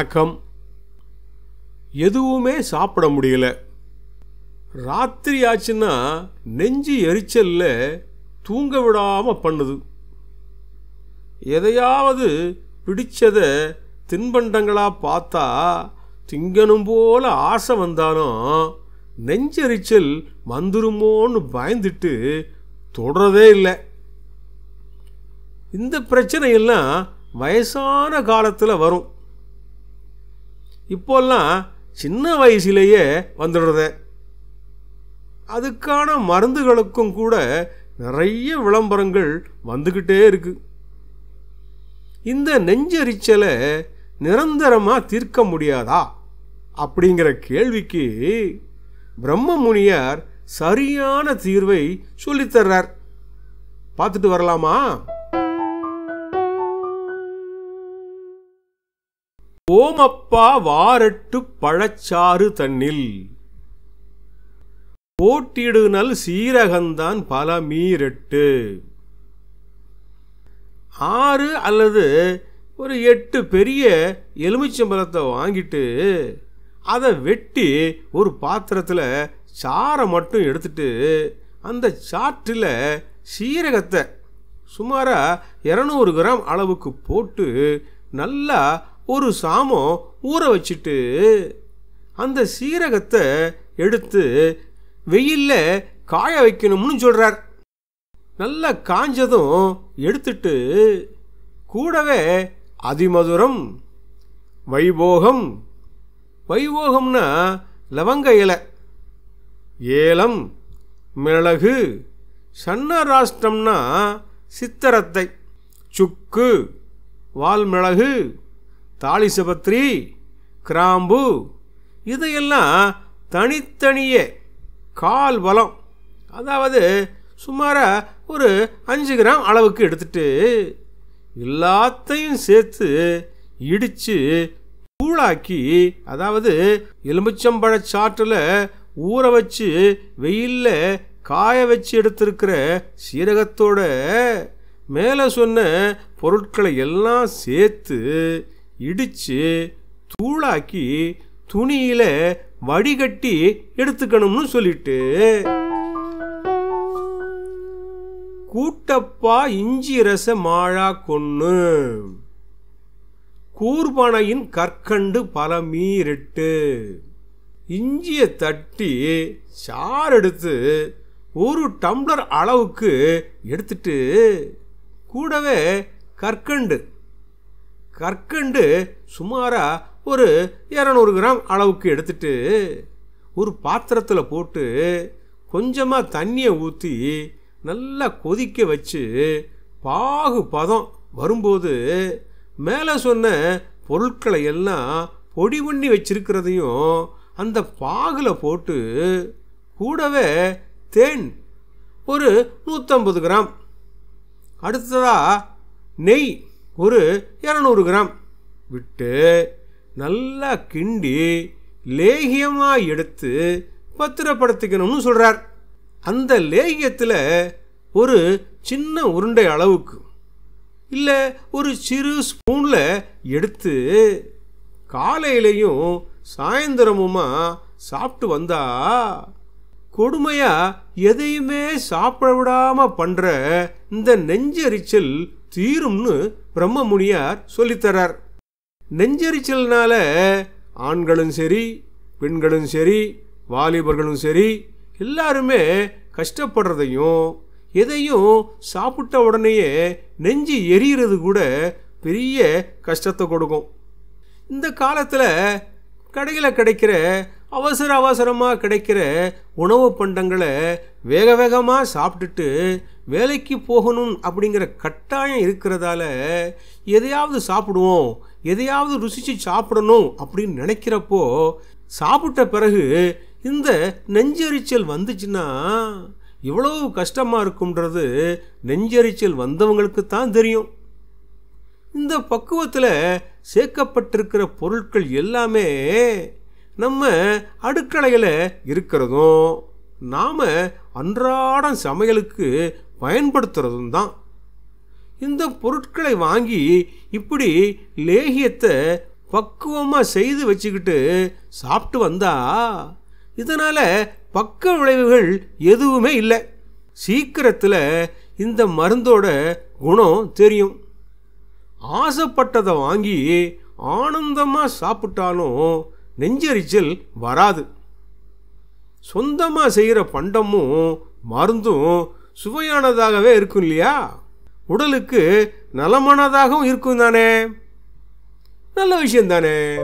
வணக்கம். எதுவுமே சாப்பிட முடியல. ராத்திரி ஆச்சுன்னா நெஞ்சு எரிச்சல்ல தூங்க விடாம பண்ணுது. எதையாவது பிடிச்சத தின்பண்டங்களா பார்த்தா திங்கணும் போல ஆசை வந்தாலும் நெஞ்செரிச்சல் வந்துருமோன்னு பயந்துட்டு தொடரதே இல்லை. இந்த பிரச்சனையெல்லாம் வயசான காலத்தில் வரும். இப்போல்லாம் சின்ன வயசுலேயே வந்துடுறத. அதுக்கான மருந்துகளுக்கும் கூட நிறைய விளம்பரங்கள் வந்துக்கிட்டே இருக்கு. இந்த நெஞ்செரிச்சலை நிரந்தரமாக தீர்க்க முடியாதா அப்படிங்கிற கேள்விக்கு பிரம்ம முனியார் சரியான தீர்வை சொல்லித்தர்றார். பார்த்துட்டு வரலாமா? ஓமப்பா வாரட்டு பழச்சாறு தன்னில் போட்டிடுநல் சீரகந்தான் பல மீரெட்டு. 6 அல்லது ஒரு 8 பெரிய எலுமிச்சம்பழத்தை வாங்கிட்டு அதை வெட்டி ஒரு பாத்திரத்தில் சாறை மட்டும் எடுத்துட்டு அந்த சாற்றில் சீரகத்தை சுமாராக 200 கிராம் அளவுக்கு போட்டு நல்லா ஒரு சாமம் ஊற வச்சுட்டு அந்த சீரகத்தை எடுத்து வெயிலில் காய வைக்கணும்னு சொல்கிறார். நல்லா காஞ்சதும் எடுத்துட்டு கூடவே அதிமதுரம், வைபோகம், வைபோகம்னா லவங்க இலை, ஏலம், மிளகு, சன்னராஷ்டிரம்னா சித்தரத்தை, சுக்கு, வால்மிளகு, தாளிசபத்திரி, கிராம்பு இதையெல்லாம் தனித்தனியே 1/4 பலம், அதாவது சுமாராக ஒரு 5 கிராம் அளவுக்கு எடுத்துட்டு எல்லாத்தையும் சேர்த்து இடித்து தூளாக்கி, அதாவது எலுமிச்சம்பழ சாற்றில் ஊற வச்சு வெயிலில் காய வச்சு எடுத்திருக்கிற சீரகத்தோட மேலே சொன்ன பொருட்களை எல்லாம் சேர்த்து இடித்து தூளாக்கி துணியில் வடிகட்டி எடுத்துக்கணும்னு சொல்லிட்டு, கூட்டப்பா இஞ்சி ரச மாழா கொன்னு கூர்பனையின் கற்கண்டு பல மீரெட்டு. இஞ்சியை தட்டி சாறு எடுத்து 1 டம்ளர் அளவுக்கு எடுத்துட்டு கூடவே கற்கண்டு சுமாராக ஒரு 200 கிராம் அளவுக்கு எடுத்துட்டு ஒரு பாத்திரத்தில் போட்டு கொஞ்சமாக தண்ணியை ஊற்றி நல்லா கொதிக்க வச்சு பாகு பதம் வரும்போது மேலே சொன்ன பொருட்களை எல்லாம் பொடி பண்ணி வச்சிருக்கிறதையும் அந்த பாகில் போட்டு கூடவே தேன் ஒரு 150 கிராம், அடுத்ததாக நெய் ஒரு 200 கிராம் விட்டு நல்லா கிண்டி லேகியமாக எடுத்து பத்திரப்படுத்திக்கணும்னு சொல்கிறார். அந்த லேகியத்தில் ஒரு சின்ன உருண்டை அளவுக்கு இல்லை ஒரு சிறு ஸ்பூனில் எடுத்து காலையிலையும் சாயந்தரமுமா சாப்பிட்டு வந்தா கொடுமையாக எதையுமே சாப்பிட விடாமல் பண்ணுற இந்த நெஞ்செரிச்சல் தீரும்னு பிரம்ம முனியார் சொல்லித்தரார். நெஞ்செரிச்சல்னால ஆண்களும் சரி, பெண்களும் சரி, வாலிபர்களும் சரி எல்லாருமே கஷ்டப்படுறதையும் எதையும் சாப்பிட்ட உடனேயே நெஞ்சு எரிகிறது கூட பெரிய கஷ்டத்தை கொடுக்கும். இந்த காலத்தில் கடையில் கிடைக்கிற அவசரமாக கிடைக்கிற உணவு பண்டங்களை வேக வேகமாக சாப்பிட்டுட்டு வேலைக்கு போகணும் அப்படிங்கிற கட்டாயம் இருக்கிறதால எதையாவது சாப்பிடுவோம், எதையாவது ருசித்து சாப்பிடணும் அப்படின்னு நினைக்கிறப்போ சாப்பிட்ட பிறகு இந்த நெஞ்செரிச்சல் வந்துச்சுன்னா இவ்வளவு கஷ்டமாக இருக்கும்ன்றது நெஞ்செரிச்சல் வந்தவங்களுக்கு தான் தெரியும். இந்த பக்குவத்தில் சேர்க்கப்பட்டிருக்கிற பொருட்கள் எல்லாமே நம்ம அடுக்கலையில் இருக்கிறதும் நாம் அன்றாடம் சமையலுக்கு பயன்படுத்துறதும் தான். இந்த பொருட்களை வாங்கி இப்படி லேகியத்தை பக்குவமாக செய்து வச்சுக்கிட்டு சாப்பிட்டு வந்தா இதனால் பக்க விளைவுகள் எதுவுமே இல்லை. சீக்கிரத்தில் இந்த மருந்தோட குணம் தெரியும். ஆசைப்பட்டதை வாங்கி ஆனந்தமாக சாப்பிட்டாலும் நெஞ்செரிச்சல் வராது. சொந்தமாக செய்கிற பண்டமும் மருந்தும் சுவையானதாகவே இருக்கும் இல்லையா? உடலுக்கு நலமானதாகவும் இருக்கும் தானே. நல்ல விஷயம் தானே.